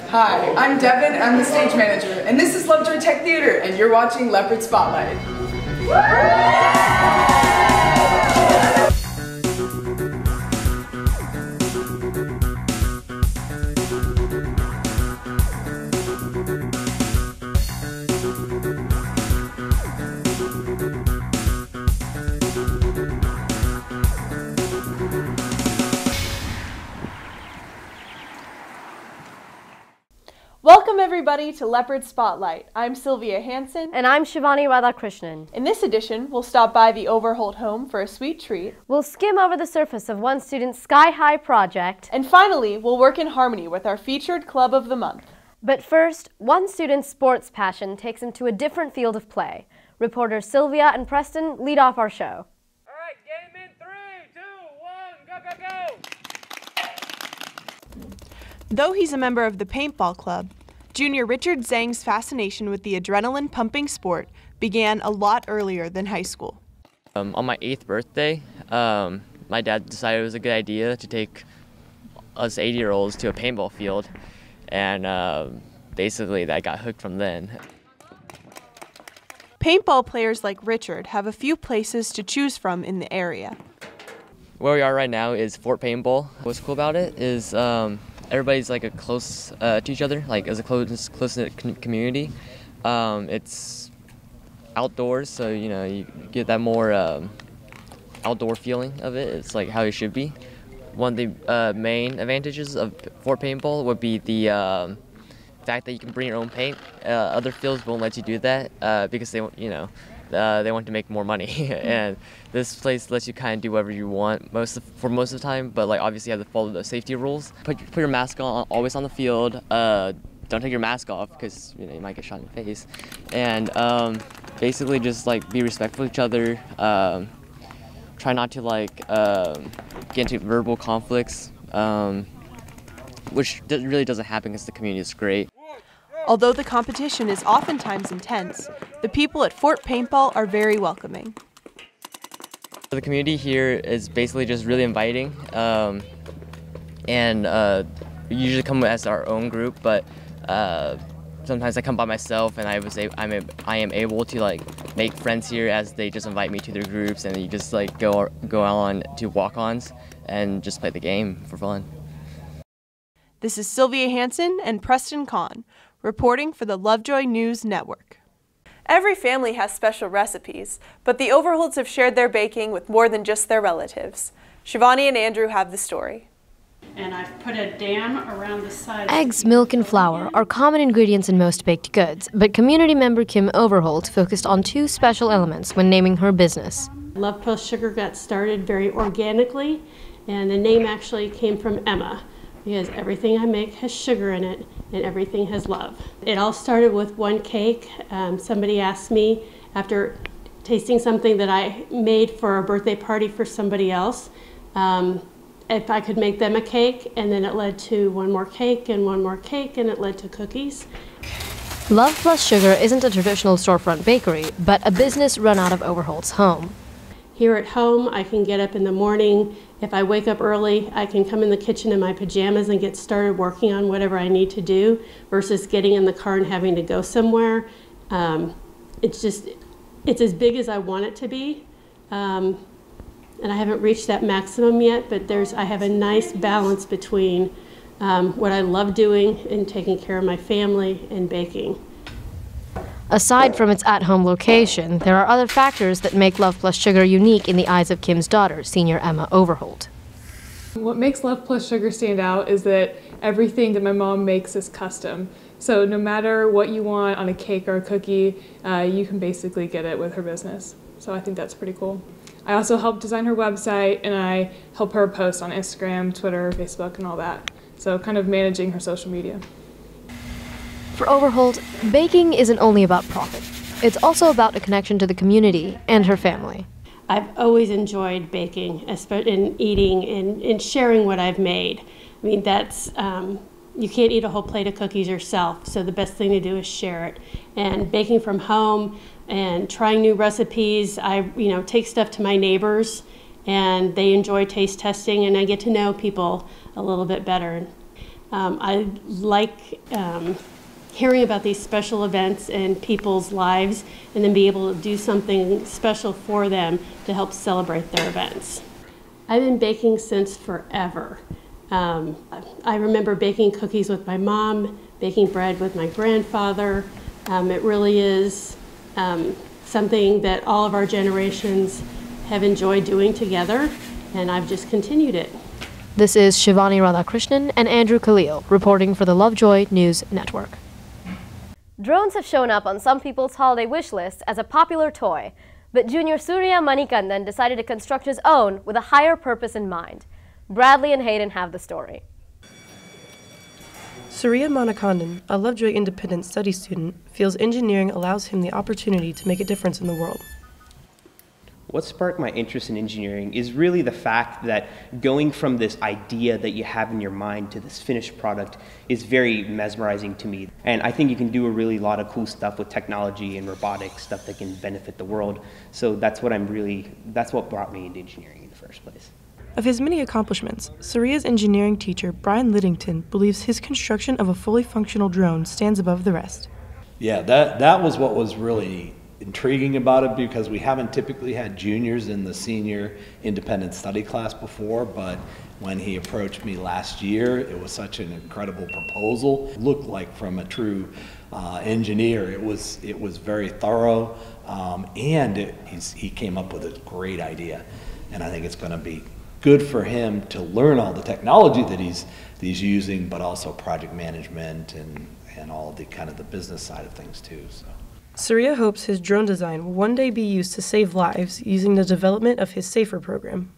Hi, I'm Devin, I'm the stage manager, and this is Lovejoy Tech Theater, and you're watching Leopard Spotlight. Welcome everybody to Leopard Spotlight. I'm Sylvia Hansen. And I'm Shivani Radhakrishnan. In this edition, we'll stop by the Overholt home for a sweet treat. We'll skim over the surface of one student's sky-high project. And finally, we'll work in harmony with our featured club of the month. But first, one student's sports passion takes him to a different field of play. Reporters Sylvia and Preston lead off our show. All right, game in 3, 2, 1, go, go, go! Though he's a member of the paintball club, Junior Richard Zhang's fascination with the adrenaline-pumping sport began a lot earlier than high school. On my 8th birthday, my dad decided it was a good idea to take us 80-year-olds to a paintball field, and basically I got hooked from then. Paintball players like Richard have a few places to choose from in the area. Where we are right now is Fort Paintball. What's cool about it is everybody's like close to each other, like as a close-knit community. It's outdoors, so you get that more outdoor feeling of it. It's like how it should be. One of the main advantages of Fort Paintball would be the fact that you can bring your own paint. Other fields won't let you do that because they want to make more money, and this place lets you kind of do whatever you want for most of the time. But like obviously you have to follow the safety rules. Put your mask on always on the field. Don't take your mask off because you might get shot in the face. And basically just like be respectful of each other. Try not to get into verbal conflicts, which really doesn't happen because the community is great. Although the competition is oftentimes intense, the people at Fort Paintball are very welcoming. The community here is basically just really inviting, and we usually come as our own group, but sometimes I come by myself, and I am able to make friends here as they just invite me to their groups, and you just go on to walk-ons and just play the game for fun. This is Sylvia Hansen and Preston Kahn, reporting for the Lovejoy News Network. Every family has special recipes, but the Overholts have shared their baking with more than just their relatives. Shivani and Andrew have the story. And I've put a dam around the sides. Eggs, milk, and flour are common ingredients in most baked goods, but community member Kim Overholt focused on two special elements when naming her business. Love Plus Sugar got started very organically, and the name actually came from Emma, because everything I make has sugar in it and everything has love. It all started with one cake. Somebody asked me after tasting something that I made for a birthday party for somebody else if I could make them a cake, and then it led to one more cake and one more cake, and it led to cookies. Love Plus Sugar isn't a traditional storefront bakery, but a business run out of Overholt's home. Here at home, I can get up in the morning. If I wake up early, I can come in the kitchen in my pajamas and get started working on whatever I need to do versus getting in the car and having to go somewhere. It's as big as I want it to be. And I haven't reached that maximum yet, but I have a nice balance between what I love doing and taking care of my family and baking. Aside from its at-home location, there are other factors that make Love Plus Sugar unique in the eyes of Kim's daughter, senior Emma Overholt. What makes Love Plus Sugar stand out is that everything that my mom makes is custom. So no matter what you want on a cake or a cookie, you can basically get it with her business. So I think that's pretty cool. I also help design her website, and I help her post on Instagram, Twitter, Facebook, and all that. So kind of managing her social media. For Overholt, baking isn't only about profit. It's also about a connection to the community and her family. I've always enjoyed baking and eating and sharing what I've made. I mean, that's, you can't eat a whole plate of cookies yourself, so the best thing to do is share it. And baking from home and trying new recipes, I take stuff to my neighbors, and they enjoy taste testing, and I get to know people a little bit better. I like hearing about these special events in people's lives and then be able to do something special for them to help celebrate their events. I've been baking since forever. I remember baking cookies with my mom, baking bread with my grandfather. It really is something that all of our generations have enjoyed doing together, and I've just continued it. This is Shivani Radhakrishnan and Andrew Khalil reporting for the Lovejoy News Network. Drones have shown up on some people's holiday wish lists as a popular toy, but Junior Surya Manikandan decided to construct his own with a higher purpose in mind. Bradley and Hayden have the story. Surya Manikandan, a Lovejoy Independent Study student, feels engineering allows him the opportunity to make a difference in the world. What sparked my interest in engineering is really the fact that going from this idea that you have in your mind to this finished product is very mesmerizing to me. And I think you can do a really lot of cool stuff with technology and robotics, stuff that can benefit the world. So that's what brought me into engineering in the first place. Of his many accomplishments, Surya's engineering teacher, Brian Liddington, believes his construction of a fully functional drone stands above the rest. Yeah, that was what was really intriguing about it, because we haven't typically had juniors in the senior independent study class before, but when he approached me last year, it was such an incredible proposal. It looked like from a true engineer. It was very thorough, and he came up with a great idea, and I think it's going to be good for him to learn all the technology that he's using, but also project management and all of the kind of the business side of things too. So. Surya hopes his drone design will one day be used to save lives using the development of his SAFER program.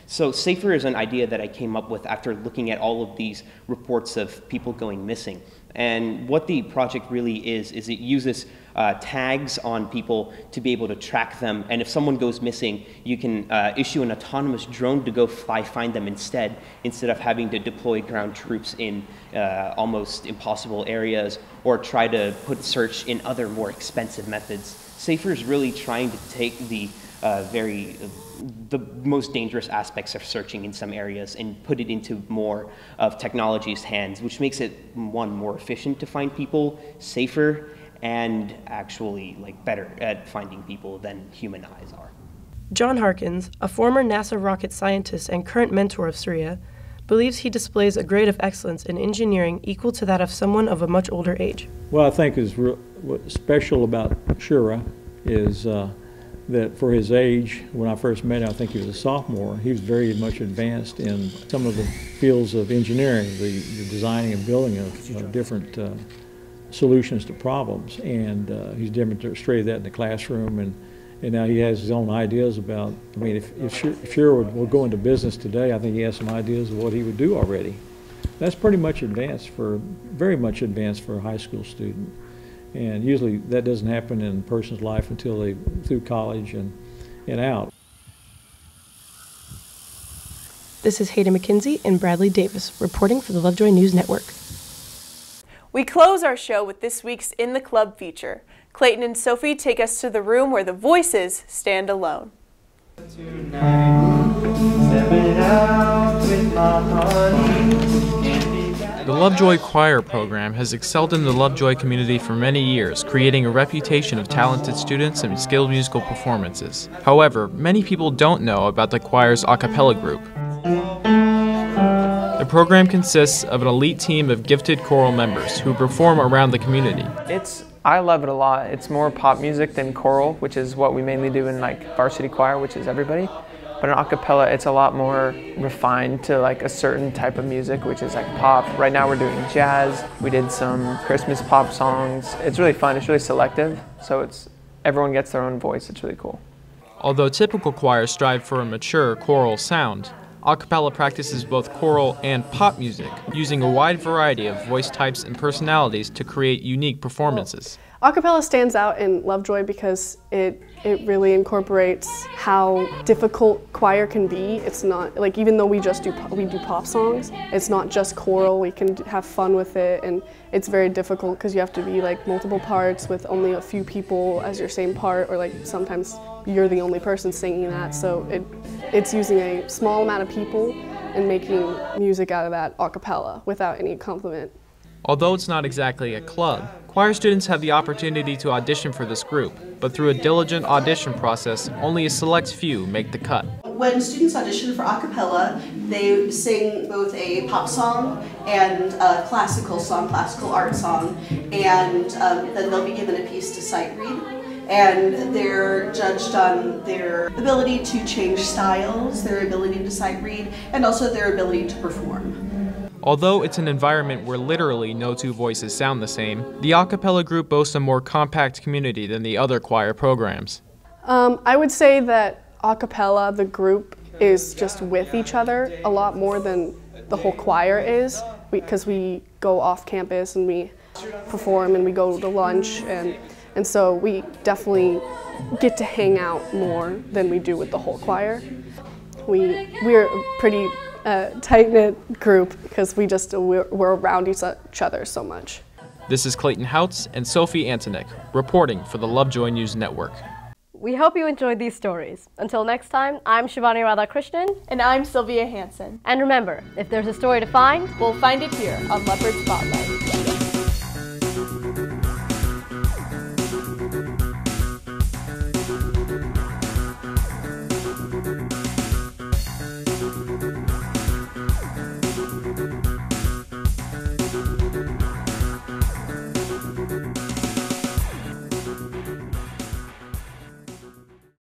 So SAFER is an idea that I came up with after looking at all of these reports of people going missing. And what the project really is it uses tags on people to be able to track them. And if someone goes missing, you can issue an autonomous drone to go find them instead of having to deploy ground troops in almost impossible areas or try to put search in other more expensive methods. SAFER is really trying to take the most dangerous aspects of searching in some areas and put it into more of technology's hands, which makes it, one, more efficient to find people, safer, and actually better at finding people than human eyes are. John Harkins, a former NASA rocket scientist and current mentor of Surya, believes he displays a grade of excellence in engineering equal to that of someone of a much older age. What I think is what's special about Surya is that for his age, when I first met him, I think he was a sophomore, he was very much advanced in some of the fields of engineering, the designing and building of different solutions to problems. And he's demonstrated that in the classroom, and now he has his own ideas about, I mean, if Surya will go into business today, I think he has some ideas of what he would do already. That's pretty much advanced very much advanced for a high school student. And usually that doesn't happen in a person's life until they're through college and out. This is Hayden McKenzie and Bradley Davis reporting for the Lovejoy News Network. We close our show with this week's In the Club feature. Clayton and Sophie take us to the room where the voices stand alone. The Lovejoy Choir program has excelled in the Lovejoy community for many years, creating a reputation of talented students and skilled musical performances. However, many people don't know about the choir's a cappella group. The program consists of an elite team of gifted choral members who perform around the community. I love it a lot. It's more pop music than choral, which is what we mainly do in varsity choir, which is everybody. But in a cappella, it's a lot more refined to a certain type of music, which is pop. Right now we're doing jazz. We did some Christmas pop songs. It's really fun. It's really selective, so everyone gets their own voice. It's really cool. Although typical choirs strive for a mature choral sound, a cappella practices both choral and pop music, using a wide variety of voice types and personalities to create unique performances. A cappella stands out in Lovejoy because it really incorporates how difficult choir can be. It's not even though we do pop songs, it's not just choral. We can have fun with it, and it's very difficult because you have to be multiple parts with only a few people as your same part, or sometimes you're the only person singing that. So it's using a small amount of people and making music out of that a cappella without any accompaniment. Although it's not exactly a club, choir students have the opportunity to audition for this group, but through a diligent audition process, only a select few make the cut. When students audition for a cappella, they sing both a pop song and a classical song, classical art song, and then they'll be given a piece to sight read. And they're judged on their ability to change styles, their ability to sight read, and also their ability to perform. Although it's an environment where literally no two voices sound the same, the a cappella group boasts a more compact community than the other choir programs. I would say that a cappella, the group, is just with each other a lot more than the whole choir is, because we go off campus and we perform and we go to lunch, and so we definitely get to hang out more than we do with the whole choir. We're a pretty tight-knit group because we're around each other so much. This is Clayton Houts and Sophie Antonik, reporting for the Lovejoy News Network. We hope you enjoyed these stories. Until next time, I'm Shivani Radhakrishnan. And I'm Sylvia Hansen. And remember, if there's a story to find, we'll find it here on Leopard Spotlight.